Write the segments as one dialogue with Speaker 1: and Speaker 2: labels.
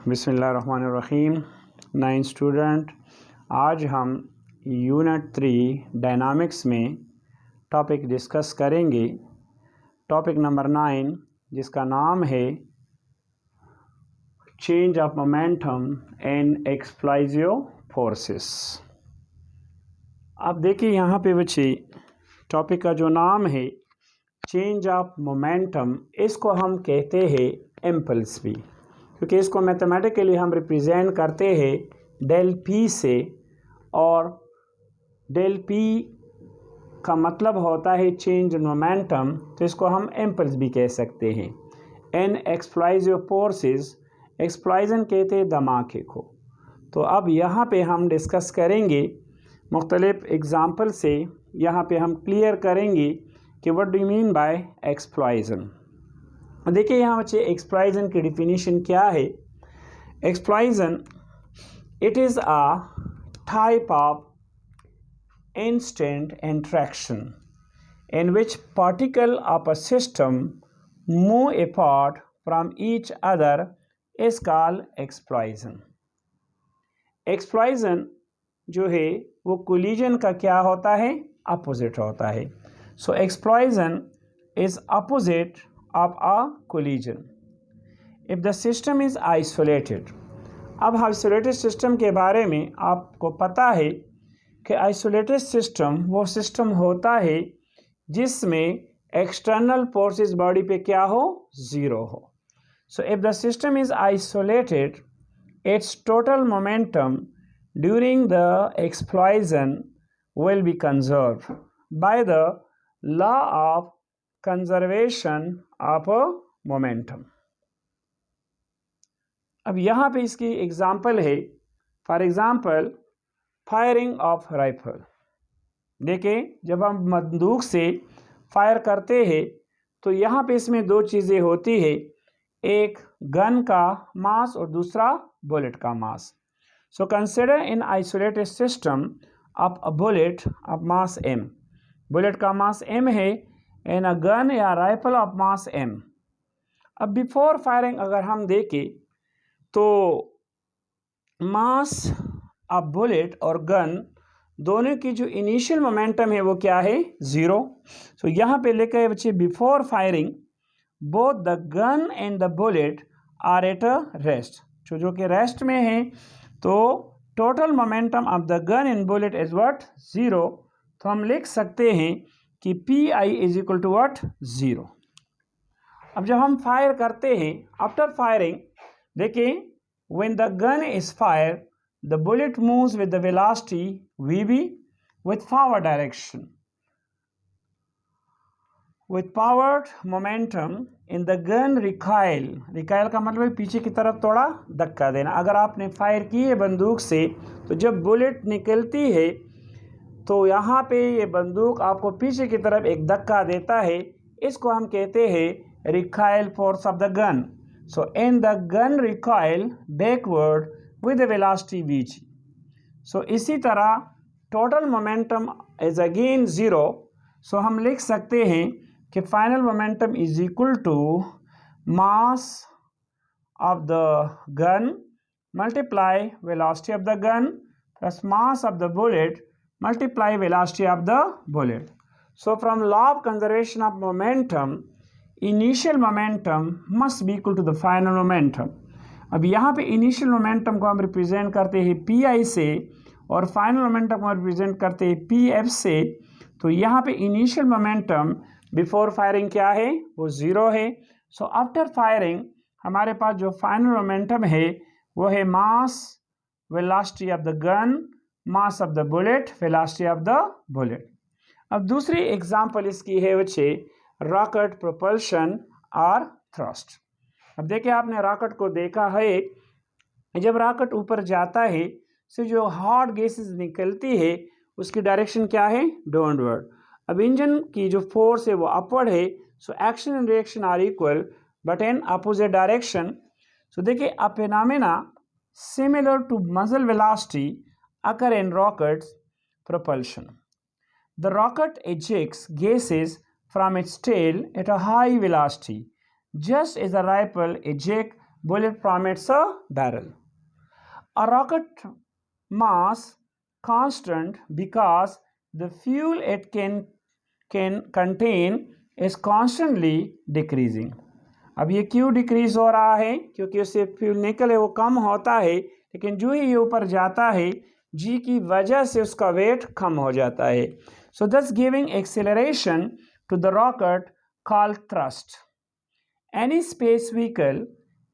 Speaker 1: बिस्मिल्लाहिर्रहमानिर्रहीम। 9 स्टूडेंट, आज हम यूनिट 3 डायनामिक्स में टॉपिक डिस्कस करेंगे। टॉपिक नंबर 9 जिसका नाम है change of momentum in explosive forces. अब देखिए यहाँ पे बच्चे, टॉपिक का जो नाम है चेंज ऑफ मोमेंटम, इसको हम कहते हैं इम्पल्स भी, क्योंकि इसको मैथमेटिकली हम रिप्रेजेंट करते हैं डेल पी से, और डेल पी का मतलब होता है चेंज इन मोमेंटम, तो इसको हम इम्पल्स भी कह सकते हैं। इन एक्सप्लोसिव फोर्सेस, एक्सप्लोजन कहते हैं धमाके को। तो अब यहाँ पे हम डिस्कस करेंगे मुख्तलिफ एग्ज़ाम्पल से। यहाँ पे हम क्लियर करेंगे कि what do you mean by explosion. देखिए यहाँ बच्चे, एक्सप्लोजन की डिफिनीशन क्या है। Explosion, it is a type of instant interaction in which particle of a system move apart from each other is called explosion. Explosion जो है वो collision का क्या होता है, opposite होता है। So explosion is opposite of a collision. If the system is isolated, अब isolated system के बारे में आपको पता है कि isolated system वो system होता है जिसमें एक्सटर्नल फोर्सेस बॉडी पे क्या हो, ज़ीरो हो। So if the system is isolated, it's total momentum during the explosion will be conserve by the law of conservation of momentum. अब यहाँ पे इसकी एग्जांपल है, for example firing of rifle. देखें, जब हम बंदूक से फायर करते हैं तो यहाँ पे इसमें दो चीज़ें होती है, एक गन का मास और दूसरा बुलेट का mass. So consider in isolated system of a bullet of mass m। Bullet का मास m है एंड अ गन या राइफल ऑफ मास m। अब बिफोर फायरिंग अगर हम देखें तो मास ऑफ बुलेट और गन दोनों की जो इनिशियल मोमेंटम है वो क्या है, ज़ीरो। सो यहाँ पे लेकर है बच्चे, before firing both the gun and the bullet are at a rest. जो कि रेस्ट में है, तो total momentum of the gun and bullet is what, zero. तो हम लिख सकते हैं कि P I is equal to what, zero. अब जब हम फायर करते हैं, आफ्टर फायरिंग देखिए, when the gun is fire, the bullet moves with the velocity vb with forward direction with forward momentum in the gun recoil। recoil का मतलब है पीछे की तरफ थोड़ा धक्का देना। अगर आपने फायर की है बंदूक से, तो जब बुलेट निकलती है तो यहाँ पे ये बंदूक आपको पीछे की तरफ एक धक्का देता है। इसको हम कहते हैं recoil force of the gun। so in the gun recoil backward with the velocity vg। So इसी तरह total momentum is again zero. So हम लिख सकते हैं कि final momentum is equal to mass of the gun multiply velocity of the gun plus mass of the bullet multiply velocity of the bullet. So from law of conservation of momentum, initial momentum must be equal to the final momentum. अब यहाँ पे initial momentum को हम represent करते हैं P I से, और final momentum को रिप्रेजेंट करते हैं पी एफ से। तो यहाँ पे इनिशियल मोमेंटम बिफोर फायरिंग क्या है, वो ज़ीरो है। सो आफ्टर फायरिंग हमारे पास जो फाइनल मोमेंटम है वो है mass velocity of the gun mass of the bullet velocity of the bullet. अब दूसरी एग्जांपल इसकी है बच्चे रॉकेट प्रोपल्शन और थ्रस्ट। अब देखिए, आपने रॉकेट को देखा है, जब रॉकेट ऊपर जाता है से जो हॉट गैसेस निकलती है उसकी डायरेक्शन क्या है, डाउनवर्ड। अब इंजन की जो फोर्स है वो अपवर्ड है। So action and reaction are equal but in opposite direction. So देखिए, a phenomena similar to muzzle velocity occur in rockets propulsion. The rocket ejects gases from its tail at a high velocity, just as a rifle ejects bullet from its barrel. A rocket mass constant because the fuel it can contain is constantly decreasing. अब ये क्यों decrease हो रहा है? क्योंकि उससे fuel निकले वो कम होता है, लेकिन जो ही ये ऊपर जाता है जी की वजह से उसका वेट कम हो जाता है. So thus giving acceleration to the rocket called thrust. Any space vehicle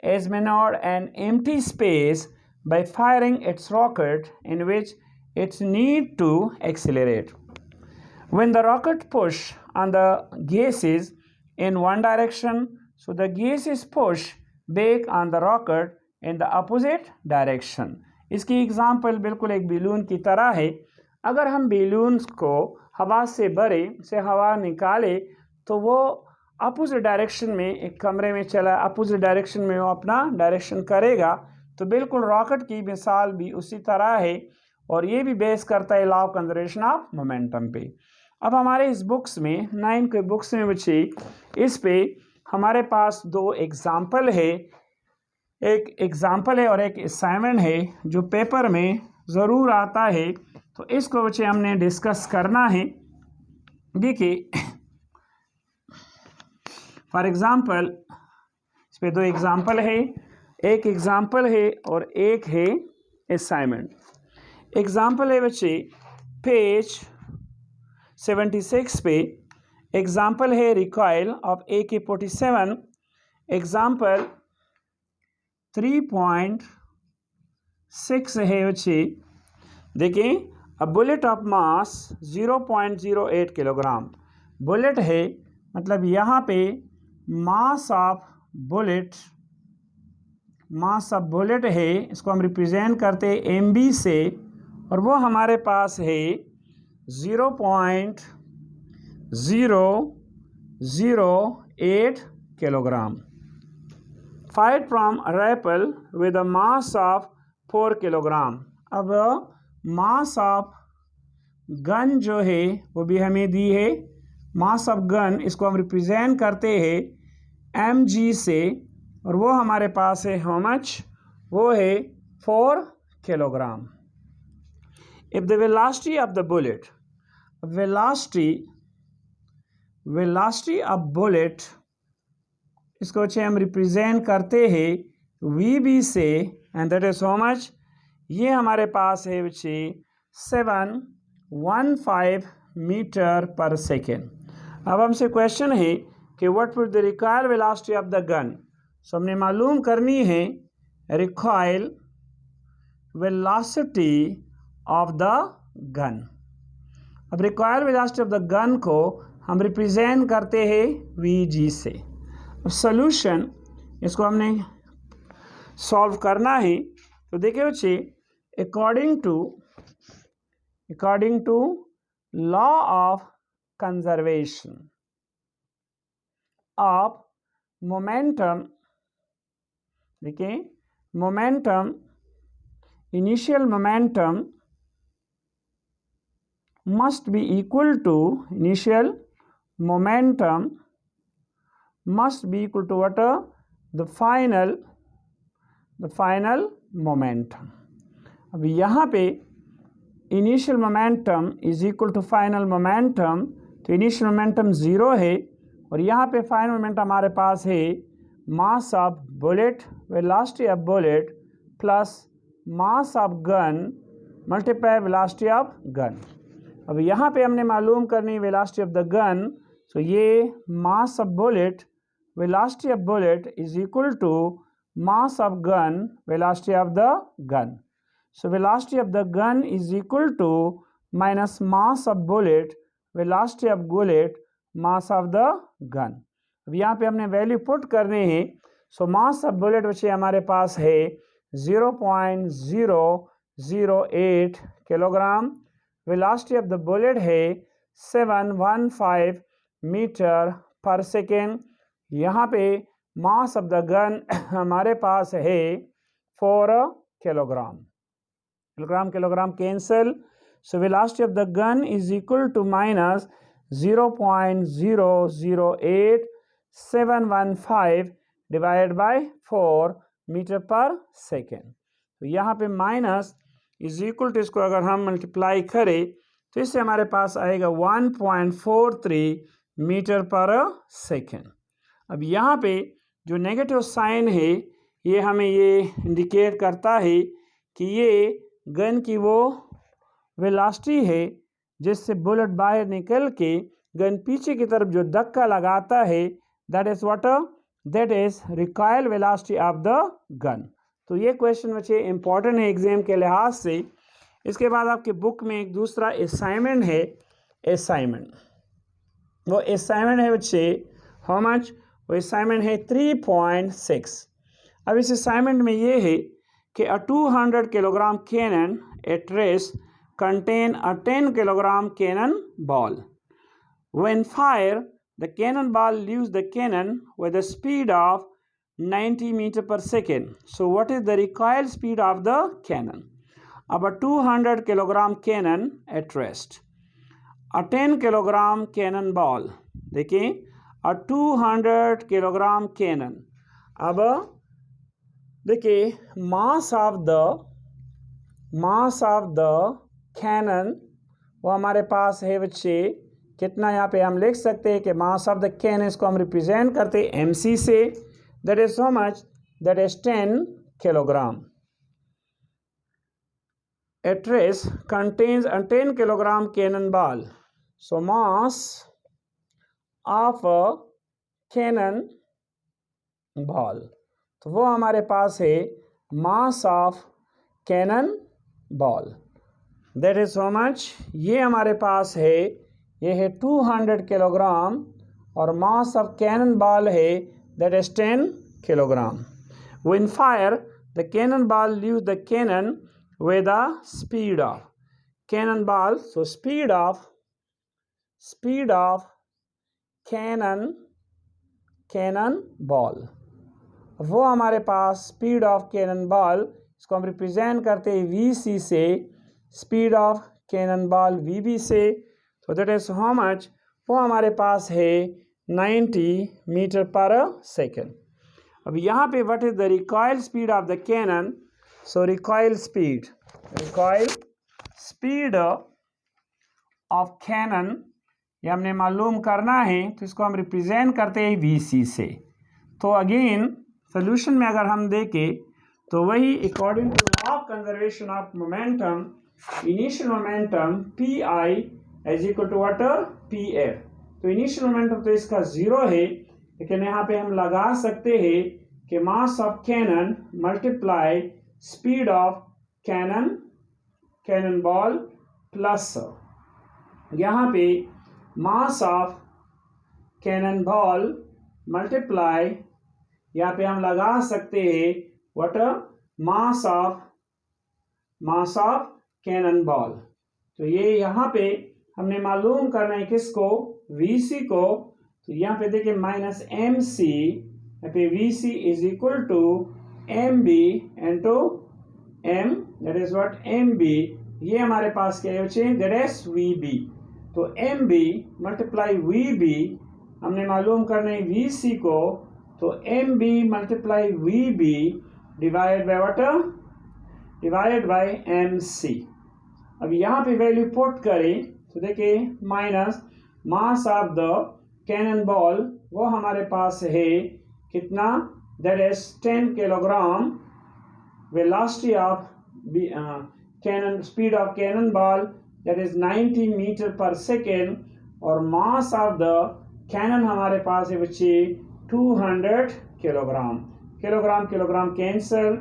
Speaker 1: is maneuvered an empty space by firing its rocket in which it needs to accelerate. When the rocket push on the gases in one direction, so the gases push back on the rocket in the opposite direction. इसकी example बिल्कुल एक balloon की तरह है. अगर हम balloon को हवा से भरे से हवा निकाले तो वो अपोजिट डायरेक्शन में एक कमरे में चला, अपोजिट डायरेक्शन में वो अपना डायरेक्शन करेगा. तो बिल्कुल रॉकेट की मिसाल भी उसी तरह है और ये भी बेस करता है law of conservation of momentum पे. अब हमारे इस बुक्स में 9 के बुक्स में बच्चे इस पे हमारे पास दो एग्जाम्पल है, एक एग्जाम्पल है और एक असाइनमेंट है जो पेपर में ज़रूर आता है. तो इसको बच्चे हमने डिस्कस करना है. देखिए फॉर एग्ज़ाम्पल इस पे दो एग्ज़ाम्पल है, एक एग्ज़ाम्पल है और एक है असाइनमेंट. एग्ज़ाम्पल है बच्चे पेज 76 पे. एग्ज़ाम्पल है रिकॉइल ऑफ AK-47. एग्ज़ाम्पल 3.6 है बच्चे. देखिए अ bullet of mass 0.08 kilogram. Bullet है मतलब यहाँ पे मास ऑफ बुलेट है, इसको हम रिप्रेजेंट करते हैं MB से और वो हमारे पास है 0.008 kilogram. Fight from rifle with a mass of 4 kilogram. अब मास ऑफ गन जो है वो भी हमें दी है. मास ऑफ गन इसको हम रिप्रेजेंट करते हैं MG से और वो हमारे पास है हाउ मच, वो है 4 kilogram. If the velocity of the bullet, velocity of bullet इसको अच्छे हम रिप्रेजेंट करते हैं VB से and that is how much, ये हमारे पास है बच्चे 715 मीटर पर सेकेंड. अब हमसे क्वेश्चन है कि what would the recoil velocity of the gun. So हमने मालूम करनी है recoil velocity of the gun. अब recoil velocity of the gun को हम रिप्रेजेंट करते हैं VG से. अब सोल्यूशन इसको हमने सॉल्व करना है. तो देखिए बच्चे according to law of conservation of momentum, देखिए momentum, initial momentum must be equal to what? The final momentum. अब यहाँ पे initial momentum is equal to final momentum. तो इनिशियल मोमेंटम 0 है और यहाँ पे फाइनल मोमेंटम हमारे पास है mass of bullet, velocity of bullet plus mass of gun multiply velocity of gun. अब यहाँ पे हमने मालूम करनी velocity of the gun. So ये mass of bullet, velocity of bullet is equal to mass of gun, velocity of the gun. So velocity of the gun is equal to minus mass of bullet, velocity of bullet, mass of the gun. अब यहाँ पे हमने value put करने हैं. सो mass of bullet बच्चे हमारे पास है 0.008 kilogram. Velocity of the bullet है 715 मीटर पर सेकेंड. यहाँ पे मास ऑफ द गन हमारे पास है 4 kilogram. Kilogram cancel. So velocity of the gun is equal to minus 0.008715 divided by 4 metre per second. तो यहाँ पे माइनस इज इक्वल टू, इसको अगर हम मल्टीप्लाई करें तो इससे हमारे पास आएगा 1.43 मीटर पर सेकेंड। अब यहाँ पे जो नेगेटिव साइन है ये हमें ये इंडिकेट करता है कि ये गन की वो वेलोसिटी है जिससे बुलेट बाहर निकल के गन पीछे की तरफ जो धक्का लगाता है, that is what, that is recoil velocity of the gun. तो ये क्वेश्चन बच्चे इंपॉर्टेंट है एग्जाम के लिहाज से। इसके बाद आपके बुक में एक दूसरा असाइनमेंट है, वो असाइनमेंट है बच्चे हाउ मच, वो असाइनमेंट है 3.6। अब इस असाइनमेंट में ये है कि a 200 kilogram cannon at rest contain a 10 kilogram cannon ball. When fired, the cannonball leaves the cannon with a speed of 90 meter per second. So what is the recoil speed of the cannon? अब a 200 kilogram cannon at rest, a 10 kilogram cannon ball, देखिए a 200 kilogram cannon। अब देखिए मास of the cannon वो हमारे पास है बच्चे कितना, यहाँ पे हम लिख सकते हैं कि मास ऑफ द कैनन, इसको हम रिप्रेजेंट करते हैं MC से, that is so much, that is 10 kilogram. At rest contains a 10 kilogram cannon ball, so mass of a cannon ball, तो वो हमारे पास है mass of cannon ball, that is so much, ये हमारे पास है, ये है 200 किलोग्राम और मास ऑफ कैनन बॉल है that is 10 kilogram. When fire the cannon ball leaves the cannon with the speed of cannonball, so speed of cannonball, वो हमारे पास स्पीड ऑफ कैनन बॉल, इसको हम रिप्रेजेंट करते हैं VC से, speed of cannon ball VB से, तो दैट इज हाउ मच, वो हमारे पास है 90 मीटर पर सेकेंड। अब यहाँ पे what is the recoil speed of the cannon, so recoil speed of cannon ये हमने मालूम करना है, तो इसको हम रिप्रेजेंट करते हैं VC से। तो अगेन सोल्यूशन में अगर हम देखें तो वही according to law of conservation of momentum, initial momentum PI is equal to what, PF। तो इनिशियल मोमेंटम तो इसका 0 है, लेकिन यहाँ पे हम लगा सकते हैं कि mass of cannon multiply speed of cannon ball plus यहाँ पे mass of cannon ball multiply, यहाँ पे हम लगा सकते हैं what, mass of cannon ball. तो ये यहाँ पे हमने मालूम करना है किसको, VC को। तो यहाँ पे देखिए माइनस MC, यहाँ पे VC is equal to MB into M, that is what MB, ये हमारे पास क्या है, दैट इज VB। तो MB मल्टीप्लाई VB हमने मालूम करना है VC को, तो MB multiply VB by what divide, by बाय MC। अब यहाँ पे वैल्यू पुट करें तो देखिए minus mass of the cannon ball वो हमारे पास है कितना, that is 10 kilogram, velocity of cannon, speed of cannon ball that is 90 metre per second, और मास ऑफ द कैनन हमारे पास है बच्चे 200 किलोग्राम। किलोग्राम कैंसल,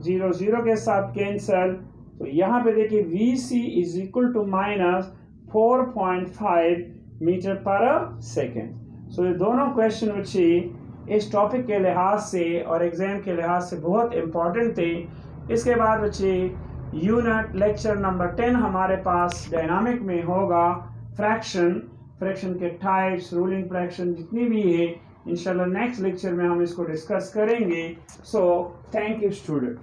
Speaker 1: 0 0 के साथ कैंसल, तो यहाँ पे देखिए VC is equal to minus 4.5 metre per second. So ये दोनों क्वेश्चन बच्चे इस टॉपिक के लिहाज से और एग्जाम के लिहाज से बहुत इंपॉर्टेंट थे। इसके बाद बच्चे यूनिट लेक्चर नंबर 10 हमारे पास डायनामिक में होगा, फ्रैक्शन के टाइप्स, रूलिंग फ्रैक्शन जितनी भी है, इंशाल्लाह नेक्स्ट लेक्चर में हम इसको डिस्कस करेंगे। So thank you student.